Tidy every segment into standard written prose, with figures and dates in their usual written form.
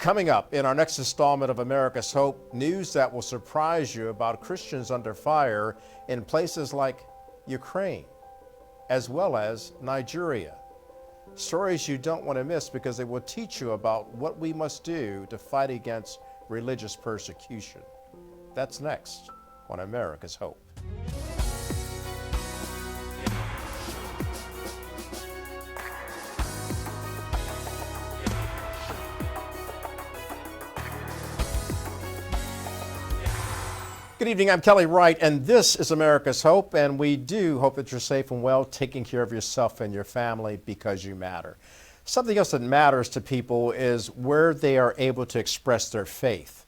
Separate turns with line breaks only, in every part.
Coming up in our next installment of America's Hope, news that will surprise you about Christians under fire in places like Ukraine, as well as Nigeria. Stories you don't want to miss because they will teach you about what we must do to fight against religious persecution. That's next on America's Hope. Good evening, I'm Kelly Wright, and this is America's Hope, and we do hope that you're safe and well, taking care of yourself and your family because you matter. Something else that matters to people is where they are able to express their faith.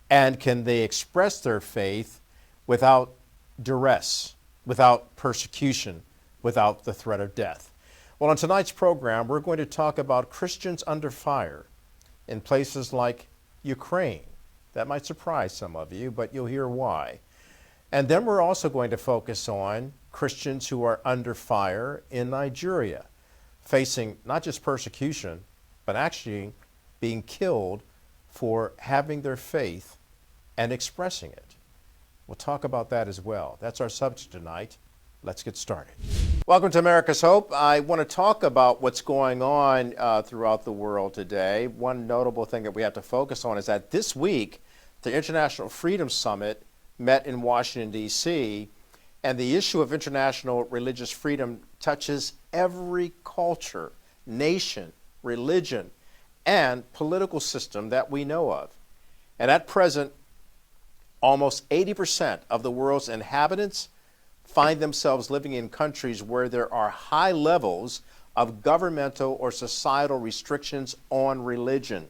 And can they express their faith without duress, without persecution, without the threat of death? Well, on tonight's program, we're going to talk about Christians under fire in places like Ukraine. That might surprise some of you, but you'll hear why. And then we're also going to focus on Christians who are under fire in Nigeria, facing not just persecution, but actually being killed for having their faith and expressing it. We'll talk about that as well. That's our subject tonight. Let's get started. Welcome to America's Hope. I want to talk about what's going on throughout the world today. One notable thing that we have to focus on is that this week, the International Freedom Summit met in Washington, D.C., and the issue of international religious freedom touches every culture, nation, religion, and political system that we know of. And at present, almost 80% of the world's inhabitants find themselves living in countries where there are high levels of governmental or societal restrictions on religion.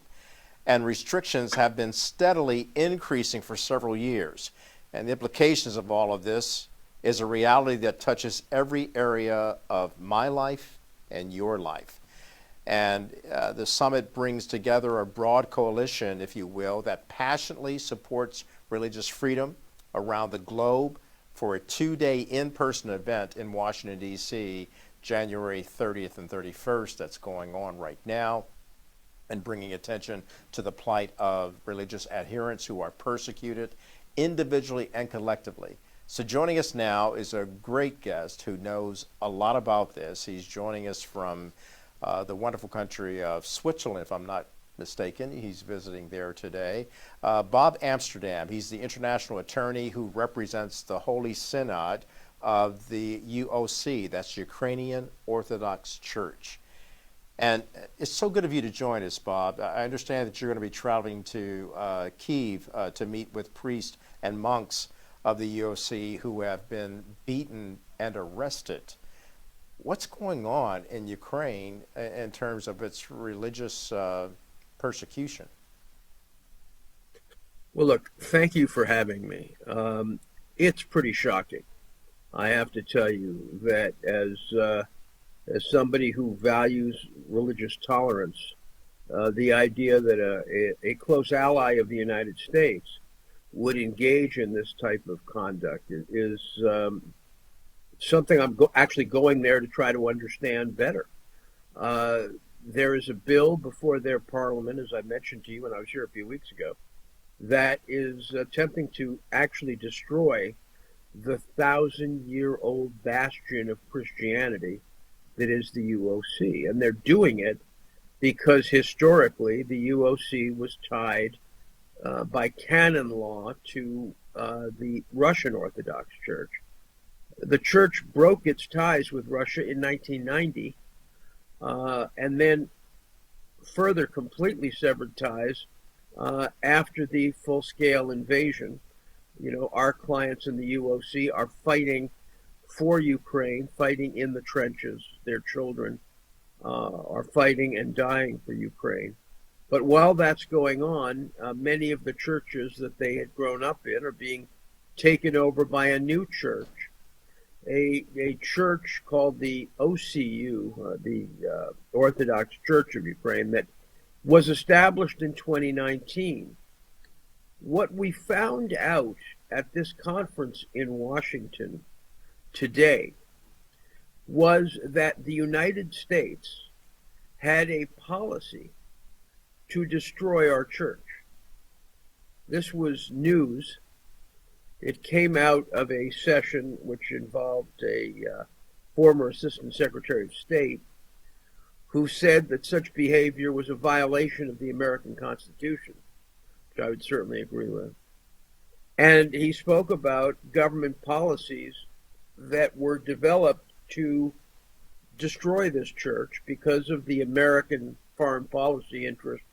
And restrictions have been steadily increasing for several years. And the implications of all of this is a reality that touches every area of my life and your life. And the summit brings together a broad coalition, if you will, that passionately supports religious freedom around the globe for a two-day in-person event in Washington, D.C., January 30th and 31st. That's going on right now, and bringing attention to the plight of religious adherents who are persecuted individually and collectively. So joining us now is a great guest who knows a lot about this. He's joining us from the wonderful country of Switzerland, if I'm not mistaken. He's visiting there today. Bob Amsterdam, he's the international attorney who represents the Holy Synod of the UOC, that's Ukrainian Orthodox Church. And it's so good of you to join us, Bob. I understand that you're going to be traveling to Kyiv to meet with priests and monks of the UOC who have been beaten and arrested. What's going on in Ukraine in terms of its religious persecution?
Well, look, thank you for having me. It's pretty shocking. I have to tell you that as somebody who values religious tolerance, the idea that a close ally of the United States would engage in this type of conduct is something I'm actually going there to try to understand better. There is a bill before their parliament, as I mentioned to you when I was here a few weeks ago, that is attempting to actually destroy the 1,000-year-old bastion of Christianity that is the UOC. And they're doing it because historically the UOC was tied by canon law to the Russian Orthodox Church. The church broke its ties with Russia in 1990 and then further completely severed ties after the full-scale invasion. You know, our clients in the UOC are fighting for Ukraine, fighting in the trenches. Their children are fighting and dying for Ukraine. But while that's going on, many of the churches that they had grown up in are being taken over by a new church, a church called the OCU, the Orthodox Church of Ukraine, that was established in 2019. What we found out at this conference in Washington today was that the United States had a policy to destroy our church. This was news. It came out of a session which involved a former Assistant Secretary of State who said that such behavior was a violation of the American Constitution, which I would certainly agree with. And he spoke about government policies that were developed to destroy this church because of the American foreign policy interest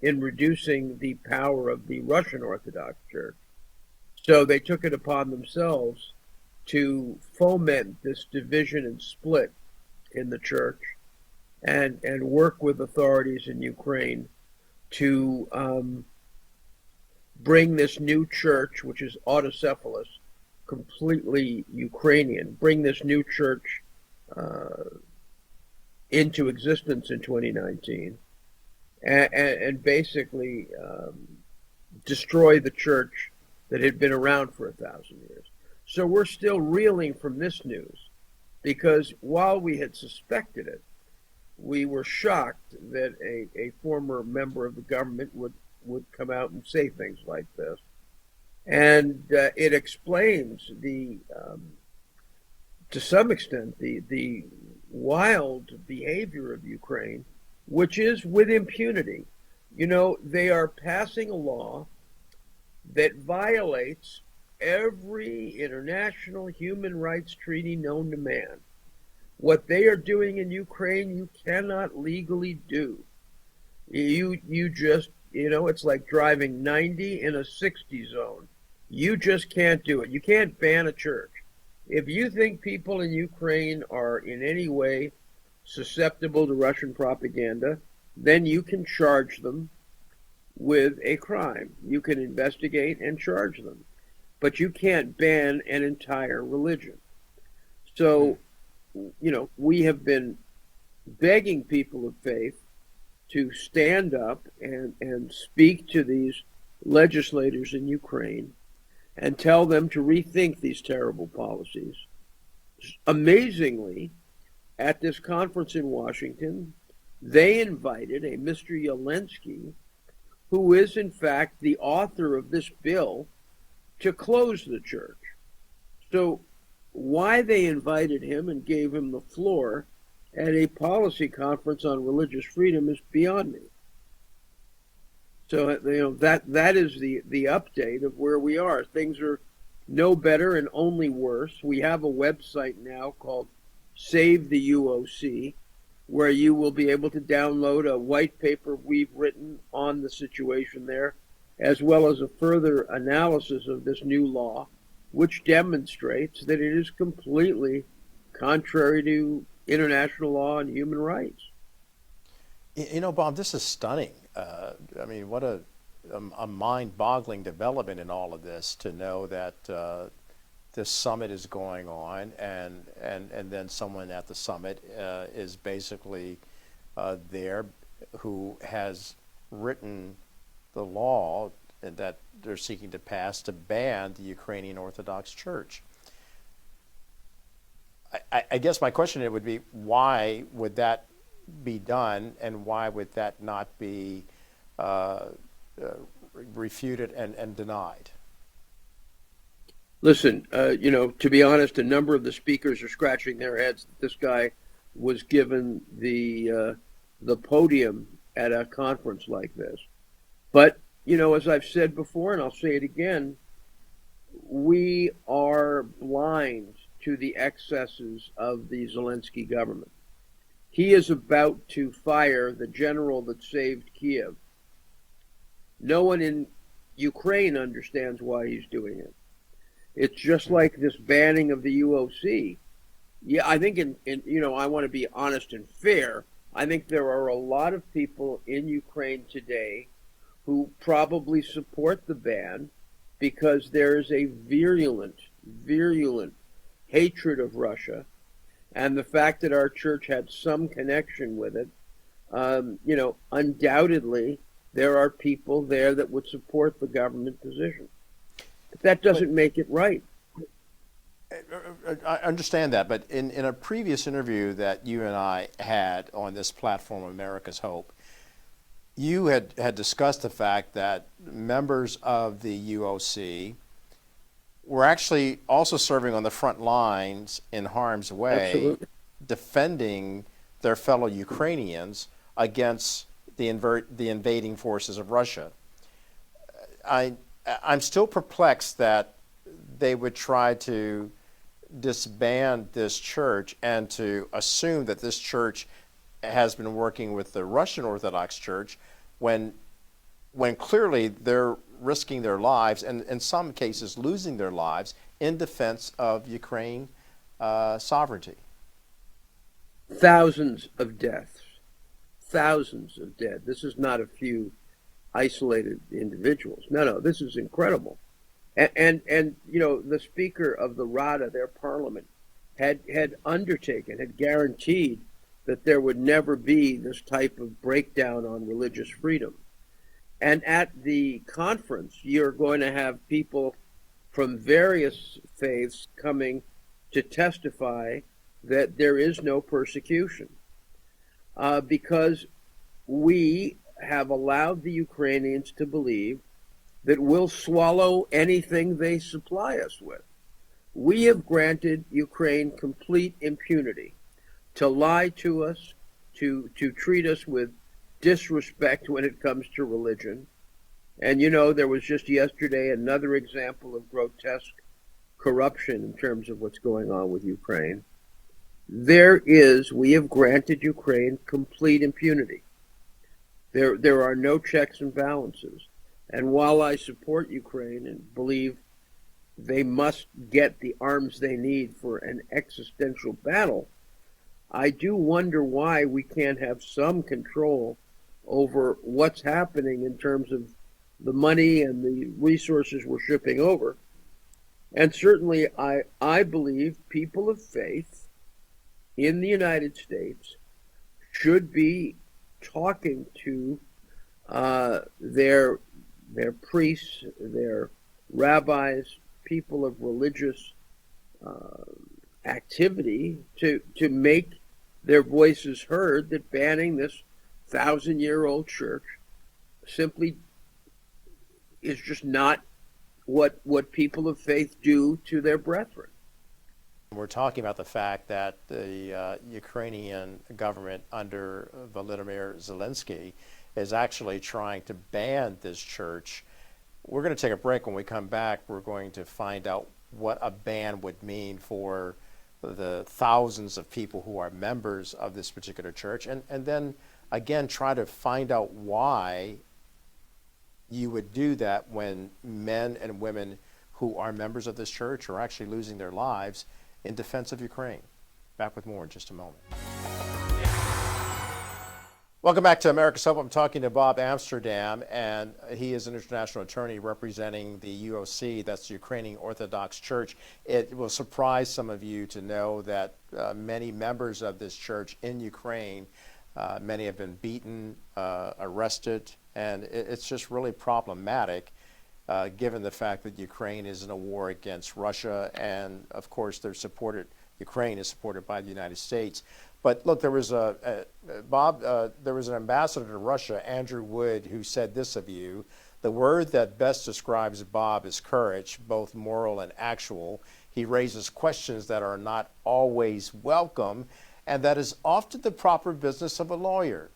in reducing the power of the Russian Orthodox Church. So they took it upon themselves to foment this division and split in the church and work with authorities in Ukraine to bring this new church, which is autocephalous, completely Ukrainian, bring this new church into existence in 2019 and basically destroy the church that had been around for 1,000 years. So we're still reeling from this news because while we had suspected it, we were shocked that a former member of the government would come out and say things like this. And it explains to some extent, the wild behavior of Ukraine, which is with impunity. You know, they are passing a law that violates every international human rights treaty known to man. What they are doing in Ukraine, you cannot legally do. You just, it's like driving 90 in a 60 zone. You just can't do it. You can't ban a church. If you think people in Ukraine are in any way susceptible to Russian propaganda, then you can charge them with a crime. You can investigate and charge them. But you can't ban an entire religion. So, we have been begging people of faith to stand up and speak to these legislators in Ukraine and tell them to rethink these terrible policies. Amazingly, at this conference in Washington, they invited a Mr. Zelensky, who is in fact the author of this bill, to close the church. So why they invited him and gave him the floor at a policy conference on religious freedom is beyond me. So that is the update of where we are. Things are no better and only worse. We have a website now called Save the UOC, where you will be able to download a white paper we've written on the situation there, as well as a further analysis of this new law, which demonstrates that it is completely contrary to international law and human rights.
Bob, this is stunning. What a mind-boggling development in all of this, to know that this summit is going on, and then someone at the summit is basically there who has written the law that they're seeking to pass to ban the Ukrainian Orthodox Church. I guess my question would be, why would that be done, and why would that not be refuted and denied?
Listen, to be honest, a number of the speakers are scratching their heads that this guy was given the podium at a conference like this. But, as I've said before, and I'll say it again, we are blind to the excesses of the Zelensky government. He is about to fire the general that saved Kiev. No one in Ukraine understands why he's doing it. It's just like this banning of the UOC. Yeah, I think I want to be honest and fair. I think there are a lot of people in Ukraine today who probably support the ban because there is a virulent hatred of Russia, and the fact that our church had some connection with it, undoubtedly there are people there that would support the government position. But that doesn't make it right.
I understand that, but in a previous interview that you and I had on this platform, America's Hope, You had discussed the fact that members of the UOC were actually also serving on the front lines in harm's way,
Absolutely.
defending their fellow Ukrainians against the invading forces of Russia. I, I'm still perplexed that they would try to disband this church and to assume that this church has been working with the Russian Orthodox Church when clearly they're risking their lives and in some cases losing their lives in defense of Ukraine sovereignty.
Thousands of deaths, thousands of dead. This is not a few isolated individuals. No, no, this is incredible. And you know, the Speaker of the Rada, their parliament, had undertaken, had guaranteed that there would never be this type of breakdown on religious freedom. And at the conference, you're going to have people from various faiths coming to testify that there is no persecution because we have allowed the Ukrainians to believe that we'll swallow anything they supply us with. We have granted Ukraine complete impunity to lie to us, to treat us with disrespect when it comes to religion. And you know, there was just yesterday another example of grotesque corruption in terms of what's going on with Ukraine. We have granted Ukraine complete impunity. There are no checks and balances. And while I support Ukraine and believe they must get the arms they need for an existential battle, I do wonder why we can't have some control over what's happening in terms of the money and the resources we're shipping over. And certainly I believe people of faith in the United States should be talking to their priests, their rabbis, people of religious activity to make their voices heard that banning this 1,000-year-old church simply is just not what people of faith do to their brethren.
We're talking about the fact that the Ukrainian government under Volodymyr Zelensky is actually trying to ban this church. We're going to take a break. When we come back, we're going to find out what a ban would mean for the thousands of people who are members of this particular church, and then again try to find out why you would do that when men and women who are members of this church are actually losing their lives in defense of Ukraine. Back with more in just a moment. Welcome back to America's Hope. I'm talking to Bob Amsterdam, and he is an international attorney representing the UOC, that's the Ukrainian Orthodox Church. It will surprise some of you to know that many members of this church in Ukraine, many have been beaten, arrested, and it's just really problematic given the fact that Ukraine is in a war against Russia, and of course Ukraine is supported by the United States. But look, there was there was an ambassador to Russia, Andrew Wood, who said this of you: the word that best describes Bob is courage, both moral and actual. He raises questions that are not always welcome, and that is often the proper business of a lawyer.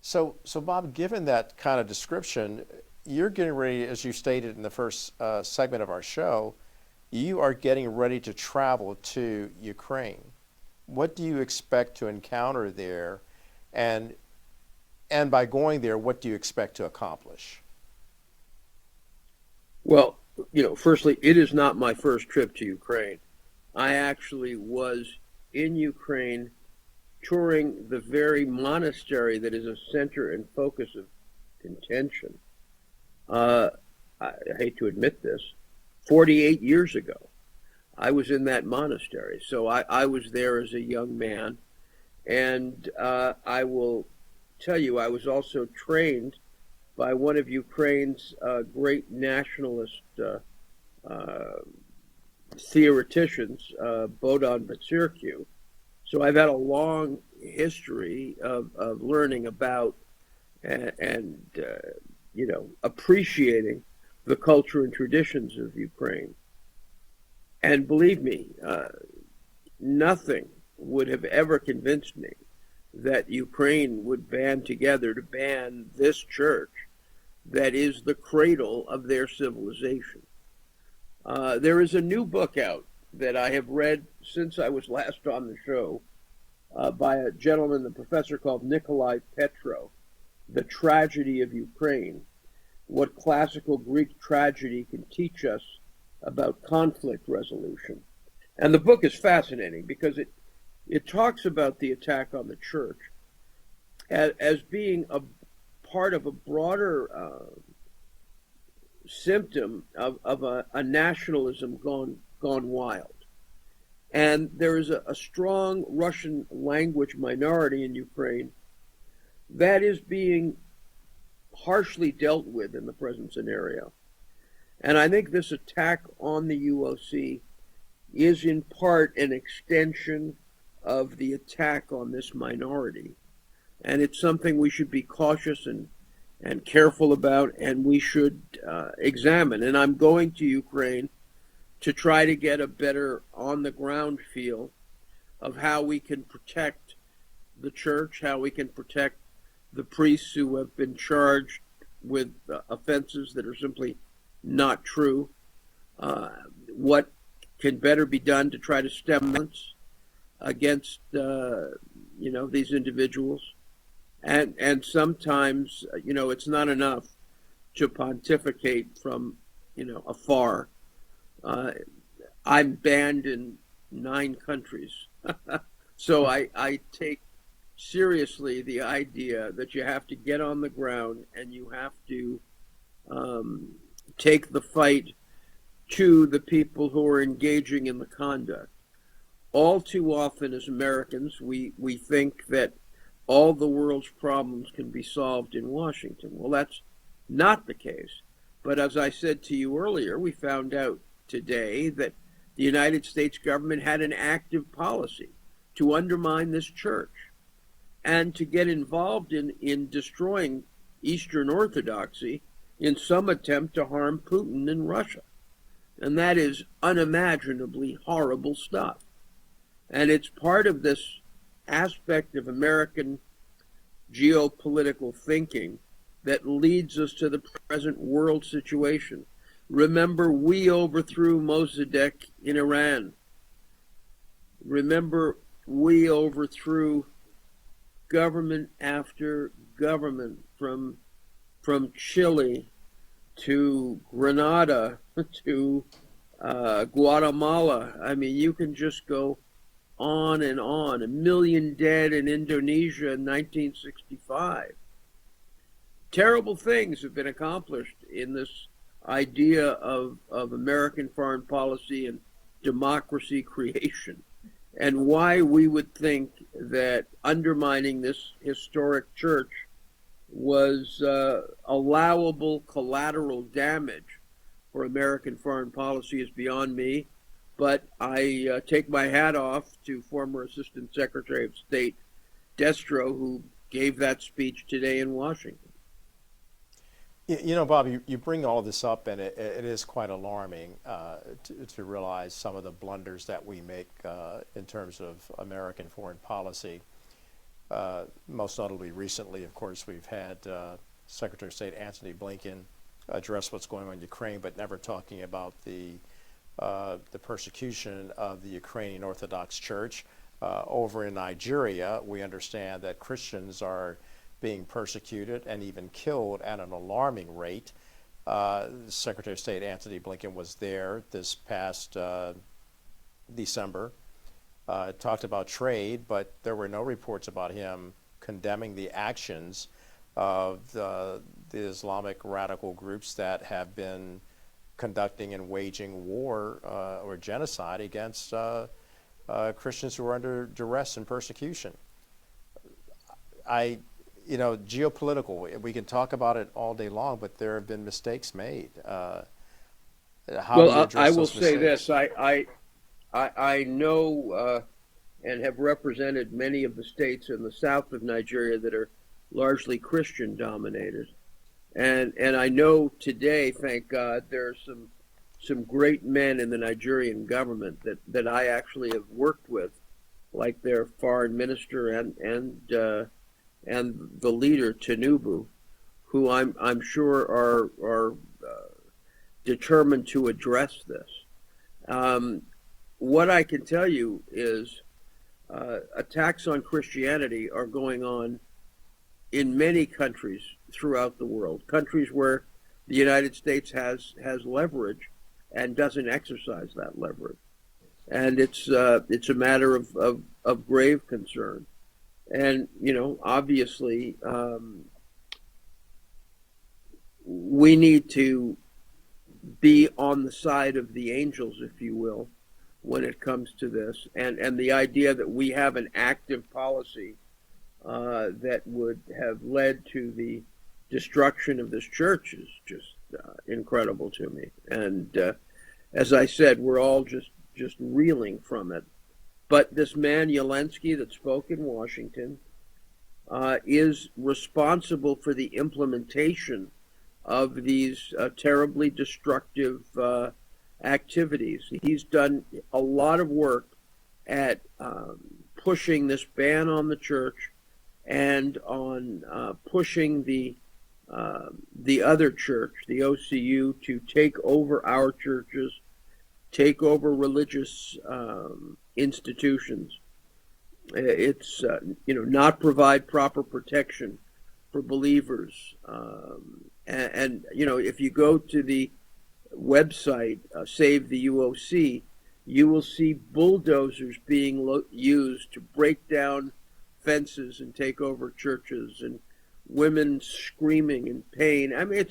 So Bob, given that kind of description, you're getting ready, as you stated in the first segment of our show, you are getting ready to travel to Ukraine. What do you expect to encounter there? And by going there, what do you expect to accomplish?
Well, you know, firstly, it is not my first trip to Ukraine. I actually was in Ukraine touring the very monastery that is a center and focus of contention. I hate to admit this, 48 years ago, I was in that monastery. So I was there as a young man. And I will tell you, I was also trained by one of Ukraine's great nationalist theoreticians, Bohdan Batsirkiw. So I've had a long history of learning about and appreciating the culture and traditions of Ukraine. And believe me, nothing would have ever convinced me that Ukraine would band together to ban this church that is the cradle of their civilization. There is a new book out that I have read since I was last on the show by a gentleman, a professor called Nikolai Petro, The Tragedy of Ukraine, What Classical Greek Tragedy Can Teach Us About Conflict Resolution. And the book is fascinating because it talks about the attack on the church as being a part of a broader symptom of a nationalism gone wild. And there is a strong Russian language minority in Ukraine that is being harshly dealt with in the present scenario. And I think this attack on the UOC is in part an extension of the attack on this minority. And it's something we should be cautious and careful about, and we should examine. And I'm going to Ukraine to try to get a better on-the-ground feel of how we can protect the church, how we can protect the priests who have been charged with offenses that are simply not true, what can better be done to try to stem violence against these individuals. And sometimes, it's not enough to pontificate from, afar. I'm banned in 9 countries. So I take seriously the idea that you have to get on the ground and you have to take the fight to the people who are engaging in the conduct. All too often as Americans, we think that all the world's problems can be solved in Washington. Well, that's not the case. But as I said to you earlier, we found out today that the United States government had an active policy to undermine this church and to get involved in destroying Eastern Orthodoxy in some attempt to harm Putin and Russia. And that is unimaginably horrible stuff. And it's part of this aspect of American geopolitical thinking that leads us to the present world situation. Remember, we overthrew Mossadegh in Iran. Remember, we overthrew government after government from Chile to Grenada to Guatemala. I mean, you can just go on and on. 1 million dead in Indonesia in 1965. Terrible things have been accomplished in this idea of American foreign policy and democracy creation. And why we would think that undermining this historic church was allowable collateral damage for American foreign policy is beyond me. But I take my hat off to former Assistant Secretary of State Destro, who gave that speech today in Washington.
Bob, you bring all this up, and it is quite alarming to realize some of the blunders that we make in terms of American foreign policy. Most notably recently, of course, we've had Secretary of State Antony Blinken address what's going on in Ukraine, but never talking about the persecution of the Ukrainian Orthodox Church. Over in Nigeria, we understand that Christians are being persecuted and even killed at an alarming rate. Secretary of State Antony Blinken was there this past December, talked about trade, but there were no reports about him condemning the actions of the Islamic radical groups that have been conducting and waging war or genocide against Christians who are under duress and persecution. Geopolitical, we can talk about it all day long, but there have been mistakes made. How do you address
I will
those
say
mistakes?
this. I know and have represented many of the states in the south of Nigeria that are largely Christian dominated. And I know today, thank God, there are some great men in the Nigerian government that I actually have worked with, like their foreign minister and the leader Tinubu, who I'm sure are determined to address this. What I can tell you is attacks on Christianity are going on in many countries throughout the world, countries where the United States has leverage and doesn't exercise that leverage, and it's a matter of grave concern. And obviously, we need to be on the side of the angels, if you will, when it comes to this, and the idea that we have an active policy that would have led to the destruction of this church is just incredible to me. And as I said, we're all just reeling from it. But this man Zelensky that spoke in Washington is responsible for the implementation of these terribly destructive activities. He's done a lot of work at pushing this ban on the church and on pushing the other church, the OCU, to take over our churches, take over religious institutions. It's not provide proper protection for believers, and if you go to the website Save the UOC, you will see bulldozers being used to break down fences and take over churches, and women screaming in pain. I mean,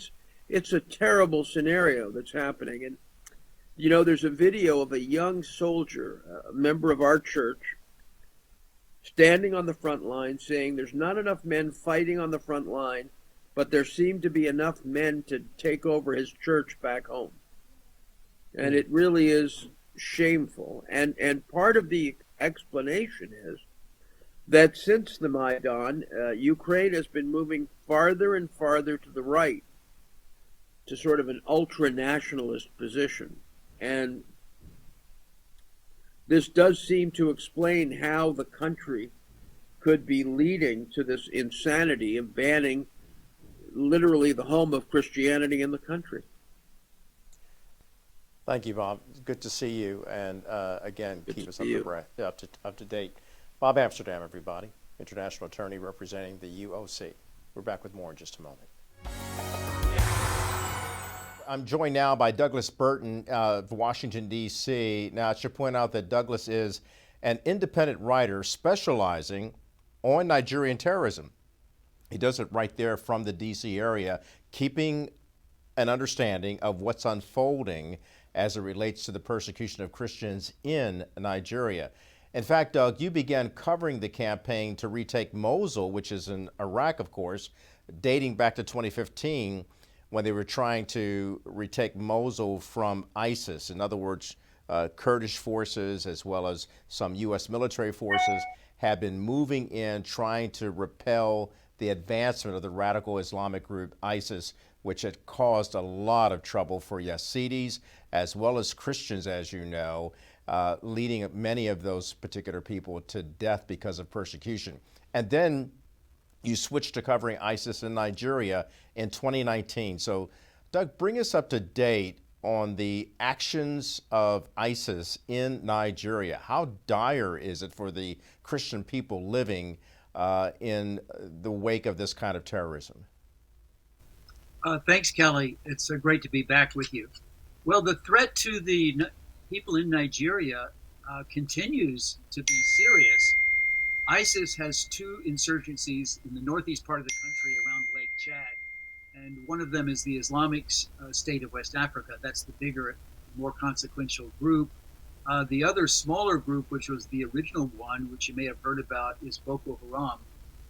it's a terrible scenario that's happening. And there's a video of a young soldier, a member of our church, standing on the front line saying there's not enough men fighting on the front line, but there seem to be enough men to take over his church back home. And it really is shameful. And part of the explanation is that since the Maidan, Ukraine has been moving farther and farther to the right, to sort of an ultra-nationalist position. And this does seem to explain how the country could be leading to this insanity of banning literally the home of Christianity in the country.
Thank you, Bob. Good to see you. And again,
Good
keep
to
us
see you.
up to date. Bob Amsterdam, everybody, international attorney representing the UOC. We're back with more in just a moment. I'm joined now by Douglas Burton of Washington, D.C. Now, I should point out that Douglas is an independent writer specializing on Nigerian terrorism. He does it right there from the D.C. area, keeping an understanding of what's unfolding as it relates to the persecution of Christians in Nigeria. In fact, Doug, you began covering the campaign to retake Mosul, which is in Iraq, of course, dating back to 2015, when they were trying to retake Mosul from ISIS. In other words, Kurdish forces as well as some U.S. military forces have been moving in, trying to repel the advancement of the radical Islamic group ISIS, which had caused a lot of trouble for Yazidis as well as Christians, as you know, leading many of those particular people to death because of persecution. And then you switched to covering ISIS in Nigeria in 2019. So, Doug, bring us up to date on the actions of ISIS in Nigeria. How dire is it for the Christian people living in the wake of this kind of terrorism?
Thanks, Kelly. It's great to be back with you. Well, the threat to the people in Nigeria continues to be serious. ISIS has two insurgencies in the northeast part of the country around Lake Chad, and one of them is the Islamic State of West Africa. That's the bigger, more consequential group. The other smaller group, which was the original one, which you may have heard about, is Boko Haram.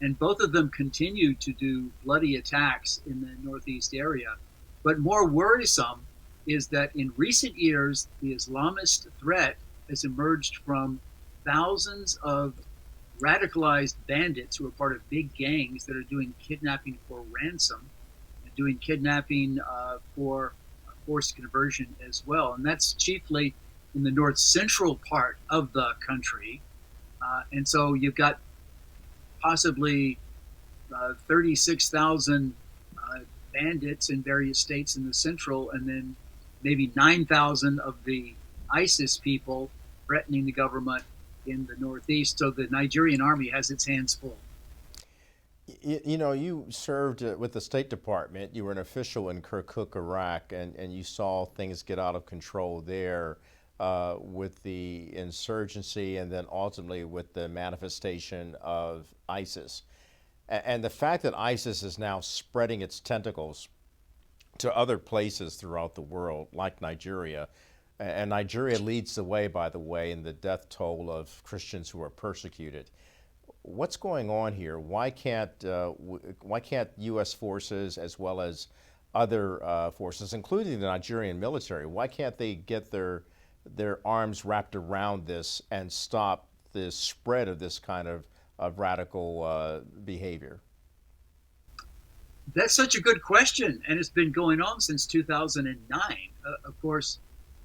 And both of them continue to do bloody attacks in the northeast area. But more worrisome is that in recent years, the Islamist threat has emerged from thousands of radicalized bandits who are part of big gangs that are doing kidnapping for ransom and doing kidnapping for forced conversion as well. And that's chiefly in the north central part of the country. And so you've got possibly 36,000 bandits in various states in the central, and then maybe 9,000 of the ISIS people threatening the government in the northeast. So the Nigerian army has its hands full.
You know, you served with the State Department. You were an official in Kirkuk, Iraq, and you saw things get out of control there with the insurgency and then ultimately with the manifestation of ISIS. And the fact that ISIS is now spreading its tentacles to other places throughout the world, like Nigeria, and Nigeria leads the way, by the way, in the death toll of Christians who are persecuted. What's going on here? Why can't U.S. forces, as well as other forces, including the Nigerian military, why can't they get their arms wrapped around this and stop the spread of this kind of radical behavior?
That's such a good question, and it's been going on since 2009. Of course,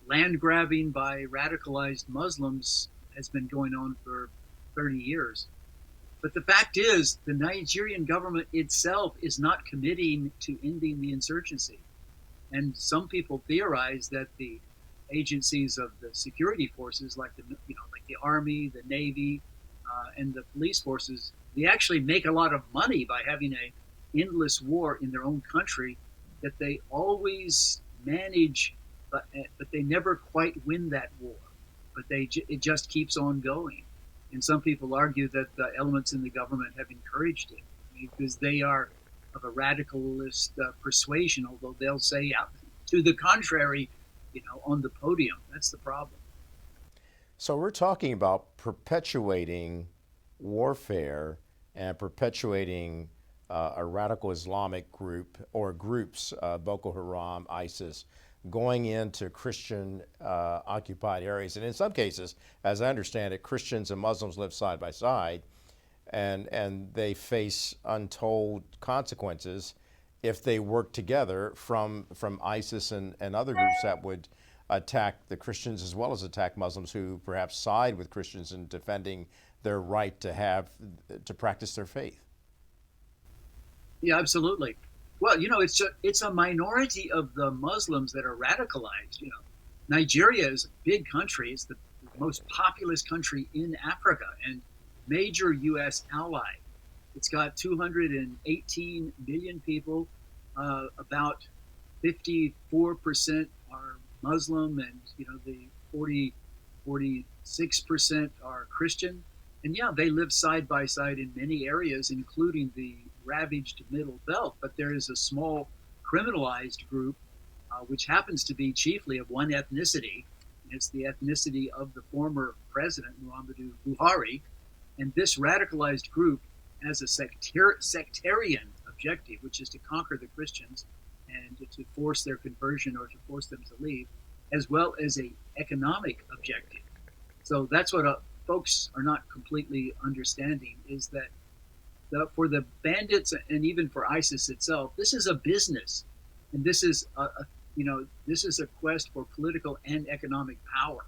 land grabbing by radicalized Muslims has been going on for 30 years. But the fact is, the Nigerian government itself is not committing to ending the insurgency. And some people theorize that the agencies of the security forces, like the army, the navy, and the police forces, they actually make a lot of money by having a endless war in their own country that they always manage, but they never quite win that war. But it just keeps on going. And some people argue that the elements in the government have encouraged it because they are of a radicalist persuasion, although they'll say to the contrary, on the podium. That's the problem.
So we're talking about perpetuating warfare and perpetuating a radical Islamic group or groups, Boko Haram, ISIS, going into Christian occupied areas. And in some cases, as I understand it, Christians and Muslims live side by side, and they face untold consequences if they work together from ISIS and other groups that would attack the Christians as well as attack Muslims who perhaps side with Christians in defending their right to practice their faith.
Yeah, absolutely. Well, it's a minority of the Muslims that are radicalized. Nigeria is a big country. It's the most populous country in Africa and major U.S. ally. It's got 218 million people. About 54% are Muslim, and the 46% are Christian. And yeah, they live side by side in many areas, including the ravaged Middle Belt. But there is a small criminalized group, which happens to be chiefly of one ethnicity. And it's the ethnicity of the former president, Muhammadu Buhari. And this radicalized group has a sectarian objective, which is to conquer the Christians and to force their conversion or to force them to leave, as well as a economic objective. So that's what folks are not completely understanding, is that for the bandits and even for ISIS itself, this is a business, and this is this is a quest for political and economic power.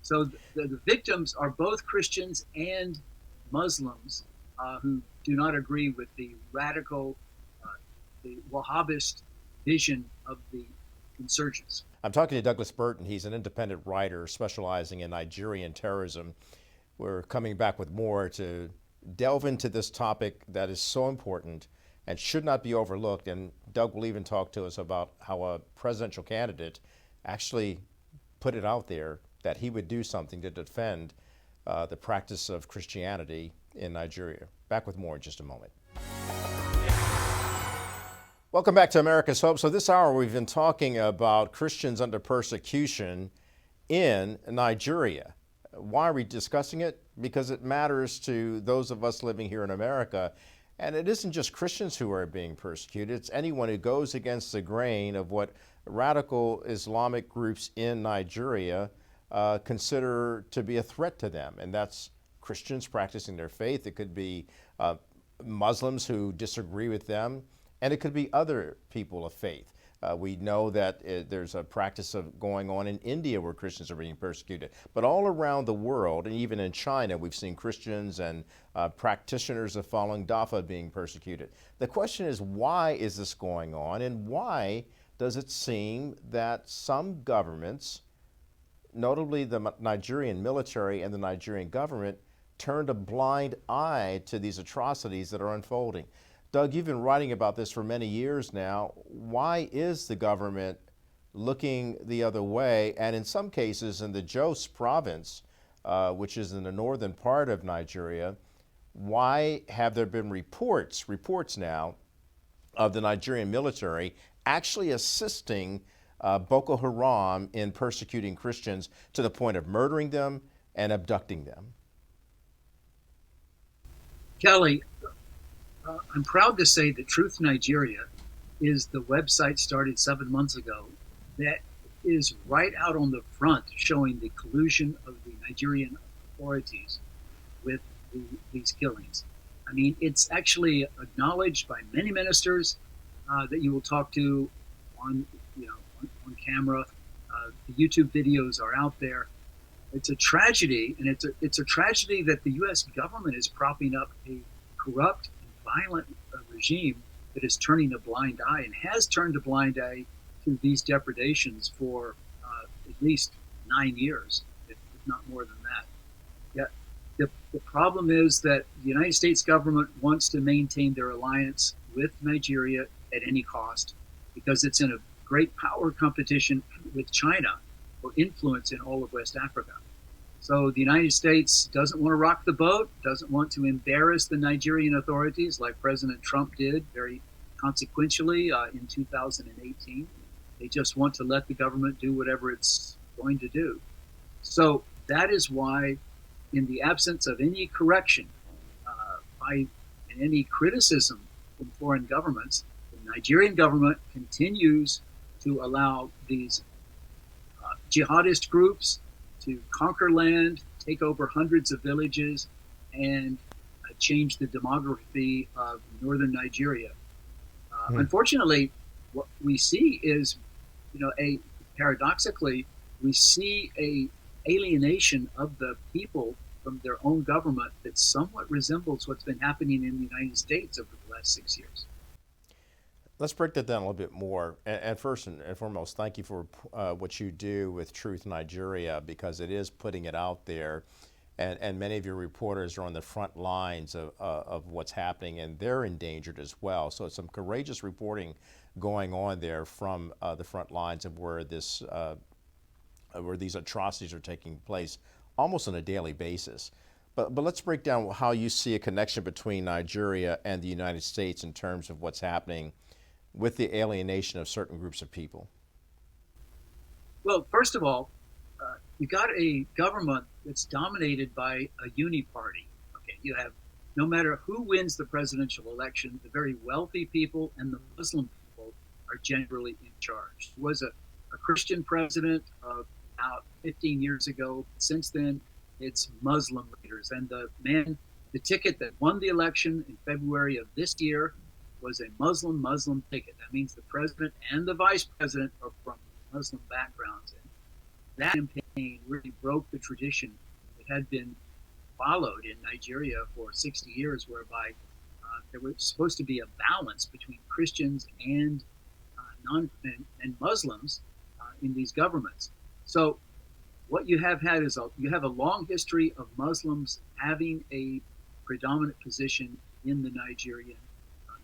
So the victims are both Christians and Muslims who do not agree with the radical, the Wahhabist vision of the insurgents.
I'm talking to Douglas Burton. He's an independent writer specializing in Nigerian terrorism. We're coming back with more to delve into this topic that is so important and should not be overlooked. And Doug will even talk to us about how a presidential candidate actually put it out there that he would do something to defend the practice of Christianity in Nigeria. Back with more in just a moment. Welcome back to America's Hope. So this hour we've been talking about Christians under persecution in Nigeria. Why are we discussing it? Because it matters to those of us living here in America. And it isn't just Christians who are being persecuted. It's anyone who goes against the grain of what radical Islamic groups in Nigeria consider to be a threat to them. And that's Christians practicing their faith. It could be Muslims who disagree with them, and it could be other people of faith. We know that there's a practice of going on in India where Christians are being persecuted. But all around the world, and even in China, we've seen Christians and practitioners of Falun Dafa being persecuted. The question is, why is this going on, and why does it seem that some governments, notably the Nigerian military and the Nigerian government, turned a blind eye to these atrocities that are unfolding? Doug, you've been writing about this for many years now. Why is the government looking the other way? And in some cases, in the Jos province, which is in the northern part of Nigeria, why have there been reports now of the Nigerian military actually assisting Boko Haram in persecuting Christians to the point of murdering them and abducting them?
Kelly, I'm proud to say that Truth Nigeria is the website started 7 months ago that is right out on the front showing the collusion of the Nigerian authorities with these killings. I mean, it's actually acknowledged by many ministers that you will talk to on camera. The YouTube videos are out there. It's a tragedy, and it's a tragedy that the U.S. government is propping up a corrupt violent regime that is turning a blind eye and has turned a blind eye to these depredations for at least 9 years, if not more than that. Yet the problem is that the United States government wants to maintain their alliance with Nigeria at any cost because it's in a great power competition with China for influence in all of West Africa. So the United States doesn't want to rock the boat, doesn't want to embarrass the Nigerian authorities like President Trump did very consequentially in 2018. They just want to let the government do whatever it's going to do. So that is why, in the absence of any correction and any criticism from foreign governments, the Nigerian government continues to allow these jihadist groups to conquer land, take over hundreds of villages, and change the demography of northern Nigeria. Unfortunately, what we see is, paradoxically, we see a alienation of the people from their own government that somewhat resembles what's been happening in the United States over the last 6 years.
Let's break that down a little bit more. And first and foremost, thank you for what you do with Truth Nigeria, because it is putting it out there. And many of your reporters are on the front lines of what's happening, and they're endangered as well. So it's some courageous reporting going on there from the front lines of where these atrocities are taking place almost on a daily basis. But let's break down how you see a connection between Nigeria and the United States in terms of what's happening with the alienation of certain groups of people.
Well, first of all, you got a government that's dominated by a uniparty. Okay, you have, no matter who wins the presidential election, the very wealthy people and the Muslim people are generally in charge. There was a Christian president about 15 years ago. Since then, it's Muslim leaders. And the ticket that won the election in February of this year was a Muslim ticket. That means the president and the vice president are from Muslim backgrounds. And that campaign really broke the tradition that had been followed in Nigeria for 60 years, whereby there was supposed to be a balance between Christians and Muslims in these governments. So what you have had is you have a long history of Muslims having a predominant position in the Nigerian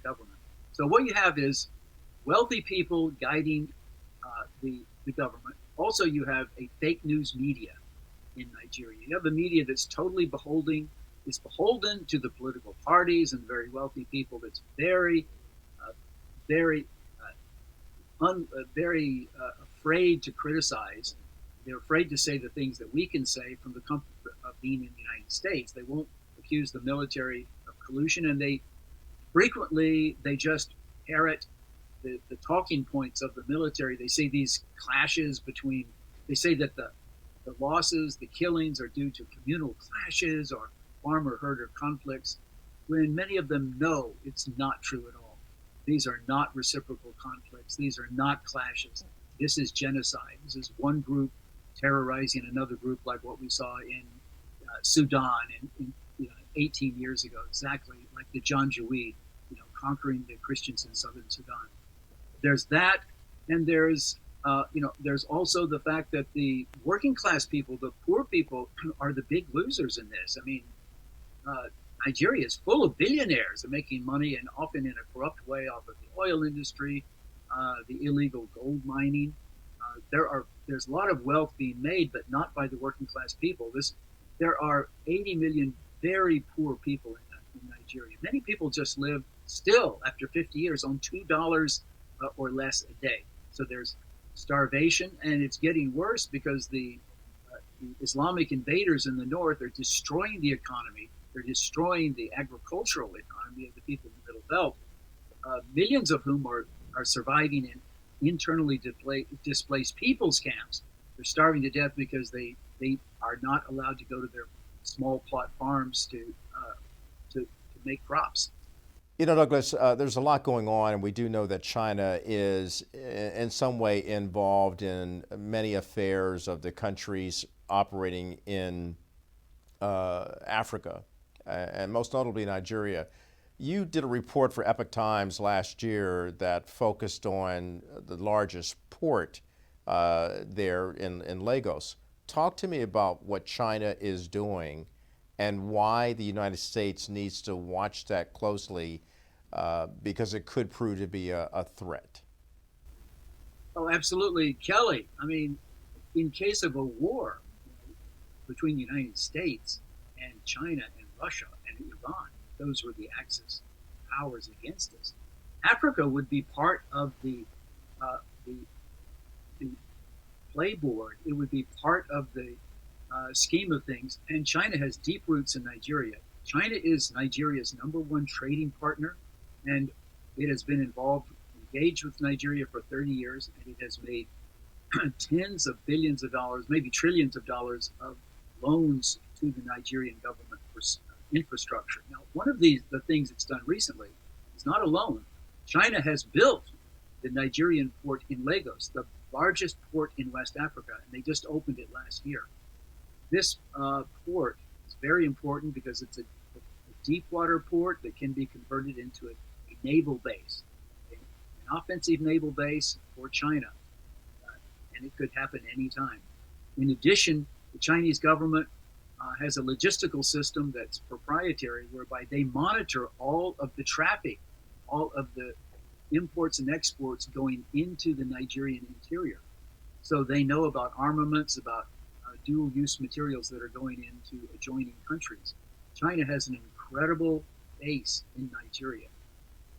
government. So what you have is wealthy people guiding the government. Also, you have a fake news media in Nigeria. You have a media that's totally beholden to the political parties and very wealthy people. That's very afraid to criticize. They're afraid to say the things that we can say from the comfort of being in the United States. They won't accuse the military of collusion, and they just parrot the talking points of the military. They say these clashes they say that the losses, the killings are due to communal clashes or farmer-herder conflicts, when many of them know it's not true at all. These are not reciprocal conflicts. These are not clashes. This is genocide. This is one group terrorizing another group, like what we saw in Sudan in 18 years ago, exactly like the Janjaweed, conquering the Christians in southern Sudan. There's that, and there's also the fact that the working class people, the poor people, are the big losers in this. I mean, Nigeria is full of billionaires that are making money, and often in a corrupt way, off of the oil industry, the illegal gold mining. There's a lot of wealth being made, but not by the working class people. There are 80 million very poor people in Nigeria. Many people just live still after 50 years on $2 or less a day. So there's starvation, and it's getting worse because the Islamic invaders in the north are destroying the economy. They're destroying the agricultural economy of the people in the Middle Belt, millions of whom are surviving in internally displaced people's camps. They're starving to death because they are not allowed to go to their small plot farms to make crops.
Douglas, there's a lot going on, and we do know that China is in some way involved in many affairs of the countries operating in Africa, and most notably Nigeria. You did a report for Epoch Times last year that focused on the largest port there in Lagos. Talk to me about what China is doing and why the United States needs to watch that closely, because it could prove to be a threat.
Oh, absolutely, Kelly. I mean, in case of a war between the United States and China and Russia and Iran, those were the Axis powers against us. Africa would be part of the playboard. It would be part of the scheme of things. And China has deep roots in Nigeria. China is Nigeria's #1 trading partner, and it has been engaged with Nigeria for 30 years, and it has made tens of billions of dollars, maybe trillions of dollars of loans to the Nigerian government for infrastructure. Now, one of the things it's done recently is not a loan. China has built the Nigerian port in Lagos, the largest port in West Africa, and they just opened it last year. This port is very important because it's a deep water port that can be converted into a naval base, an offensive naval base for China, and it could happen anytime. In addition, the Chinese government has a logistical system that's proprietary, whereby they monitor all of the traffic, all of the imports and exports going into the Nigerian interior. So they know about armaments, about dual-use materials that are going into adjoining countries. China has an incredible base in Nigeria.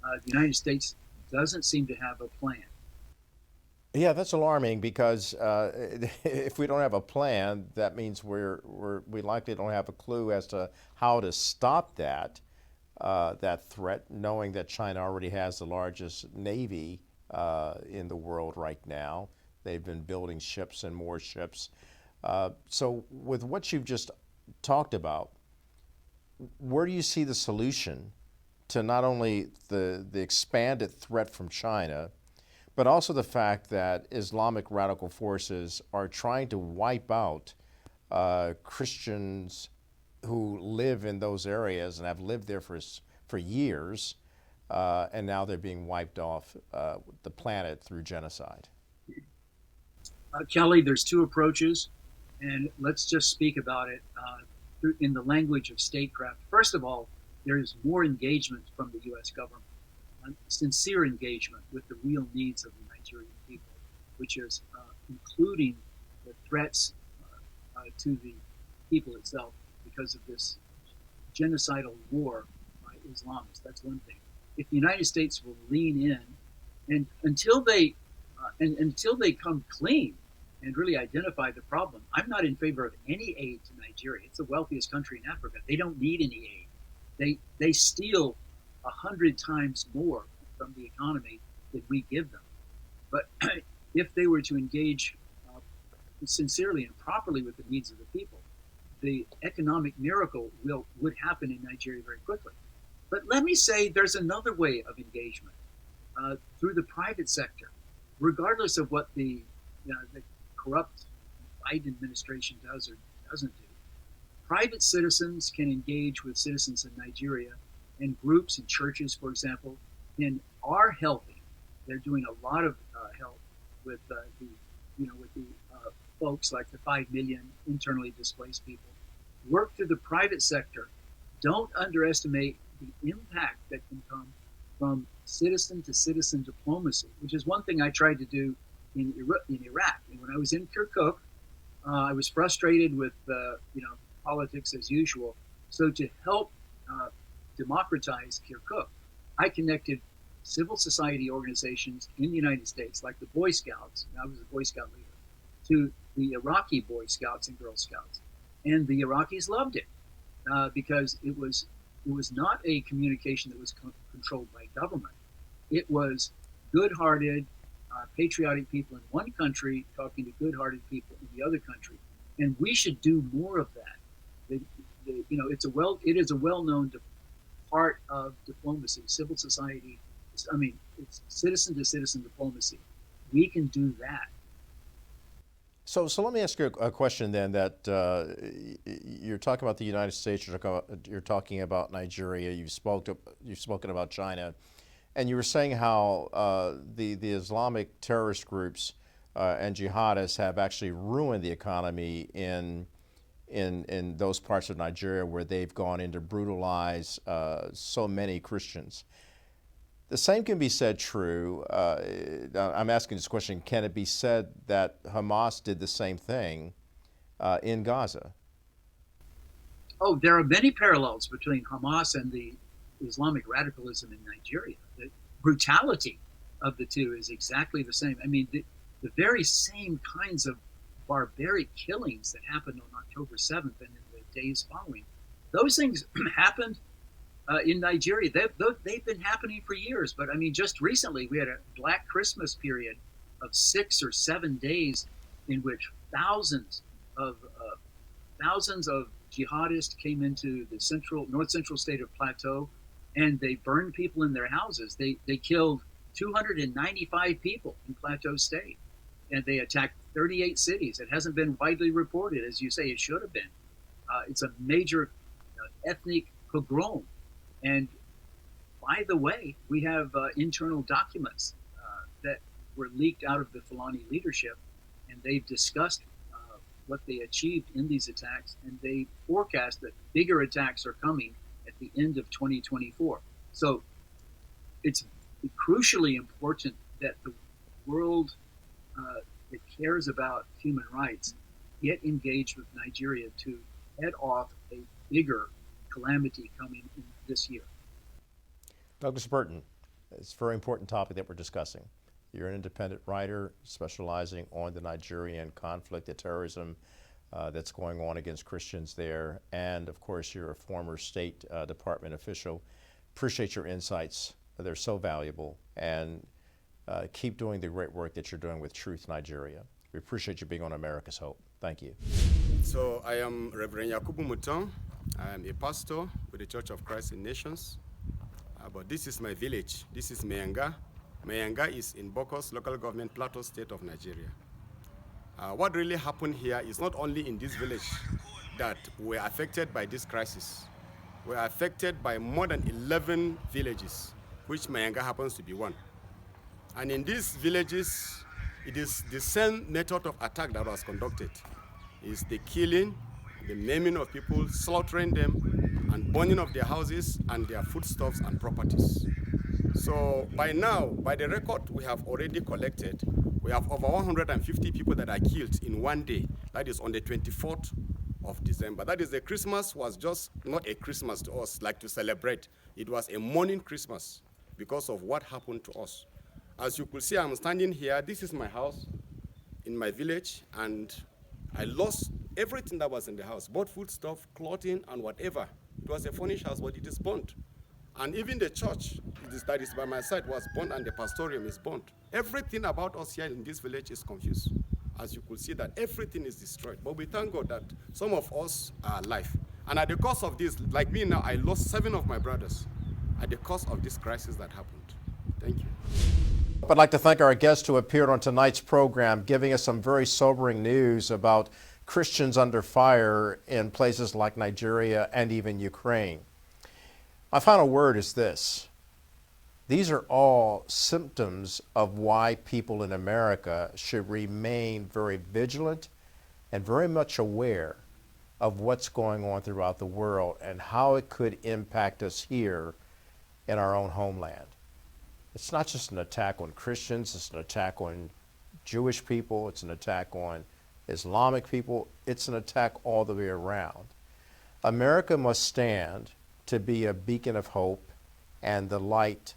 The United States doesn't seem to have a plan.
Yeah, that's alarming because if we don't have a plan, that means we likely don't have a clue as to how to stop that threat, knowing that China already has the largest navy in the world right now. They've been building ships and more ships. So with what you've just talked about, where do you see the solution to not only the expanded threat from China, but also the fact that Islamic radical forces are trying to wipe out Christians who live in those areas and have lived there for years, and now they're being wiped off the planet through genocide?
Kelly, there's two approaches, and let's just speak about it in the language of statecraft. First of all, there is more engagement from the U.S. government, sincere engagement with the real needs of the Nigerian people, which is including the threats to the people itself because of this genocidal war by Islamists. That's one thing. If the United States will lean in, and until they come clean and really identify the problem, I'm not in favor of any aid to Nigeria. It's the wealthiest country in Africa. They don't need any aid. They steal 100 times more from the economy than we give them. But if they were to engage sincerely and properly with the needs of the people, the economic miracle would happen in Nigeria very quickly. But let me say there's another way of engagement through the private sector, regardless of what the corrupt Biden administration does or doesn't do. Private citizens can engage with citizens in Nigeria, and groups and churches, for example, are helping. They're doing a lot of help with the folks like the 5 million internally displaced people. Work through the private sector. Don't underestimate the impact that can come from citizen to citizen diplomacy, which is one thing I tried to do in Iraq. And when I was in Kirkuk, I was frustrated with politics as usual. So to help democratize Kirkuk, I connected civil society organizations in the United States, like the Boy Scouts, and I was a Boy Scout leader, to the Iraqi Boy Scouts and Girl Scouts. And the Iraqis loved it because it was not a communication that was controlled by government. It was good-hearted, patriotic people in one country talking to good-hearted people in the other country. And we should do more of that. It is a well-known part of diplomacy, civil society. It's citizen-to-citizen diplomacy. We can do that.
So let me ask you a question then. That you're talking about the United States, you're talking about Nigeria. You've spoken about China, and you were saying how the Islamic terrorist groups and jihadists have actually ruined the economy in those parts of Nigeria where they've gone in to brutalize so many Christians. The same can be said true. I'm asking this question, can it be said that Hamas did the same thing in Gaza?
Oh, there are many parallels between Hamas and the Islamic radicalism in Nigeria. The brutality of the two is exactly the same. I mean, the very same kinds of barbaric killings that happened on October 7th and in the days following, those things happened in Nigeria. They've been happening for years. But I mean, just recently we had a Black Christmas period of 6 or 7 days in which thousands of jihadists came into the north central state of Plateau, and they burned people in their houses. They killed 295 people in Plateau State, and they attacked 38 cities. It hasn't been widely reported, as you say it should have been. It's a major ethnic pogrom. And by the way, we have internal documents that were leaked out of the Fulani leadership, and they've discussed what they achieved in these attacks, and they forecast that bigger attacks are coming at the end of 2024. So it's crucially important that the world that cares about human rights get engaged with Nigeria to head off a bigger calamity coming in this year.
Douglas Burton, it's a very important topic that we're discussing. You're an independent writer specializing on the Nigerian conflict, the terrorism that's going on against Christians there. And of course, you're a former State Department official. Appreciate your insights. They're so valuable. And keep doing the great work that you're doing with Truth Nigeria. We appreciate you being on America's Hope. Thank you.
So I am Reverend Yakubu Muton. I am a pastor with the Church of Christ in Nations. But this is my village. This is Mayanga. Mayanga is in Bokos local government, Plateau State of Nigeria. What really happened here is not only in this village that we're affected by this crisis. We're affected by more than 11 villages, which Mayanga happens to be one. And in these villages, it is the same method of attack that was conducted. It's the killing, the maiming of people, slaughtering them, and burning of their houses and their foodstuffs and properties. So by now, by the record we have already collected, we have over 150 people that are killed in one day. That is on the 24th of December. That is, the Christmas was just not a Christmas to us, like to celebrate. It was a mourning Christmas because of what happened to us. As you could see, I'm standing here. This is my house in my village, and I lost everything that was in the house, both foodstuff, clothing, and whatever. It was a furnished house, but it is burnt. And even the church that is by my side was burnt, and the pastorium is burnt. Everything about us here in this village is confused. as you could see that everything is destroyed. But we thank God that some of us are alive. And at the cost of this, like me now, I lost 7 of my brothers at the cost of this crisis that happened. Thank you.
I'd like to thank our guest who appeared on tonight's program, giving us some very sobering news about Christians under fire in places like Nigeria and even Ukraine. My final word is this. These are all symptoms of why people in America should remain very vigilant and very much aware of what's going on throughout the world and how it could impact us here in our own homeland. It's not just an attack on Christians, it's an attack on Jewish people, it's an attack on Islamic people, it's an attack all the way around. America must stand to be a beacon of hope and the light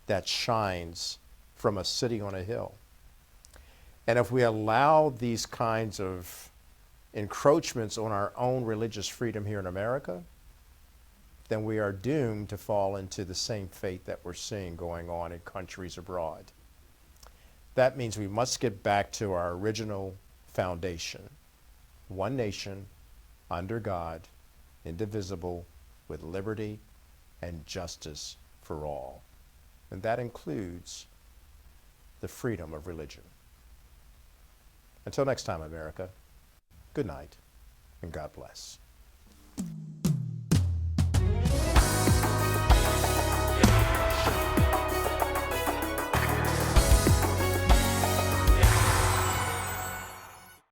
that shines from a city on a hill. And if we allow these kinds of encroachments on our own religious freedom here in America, then we are doomed to fall into the same fate that we're seeing going on in countries abroad. That means we must get back to our original foundation. One nation, under God, indivisible, with liberty and justice for all. And that includes the freedom of religion. Until next time, America, good night and God bless.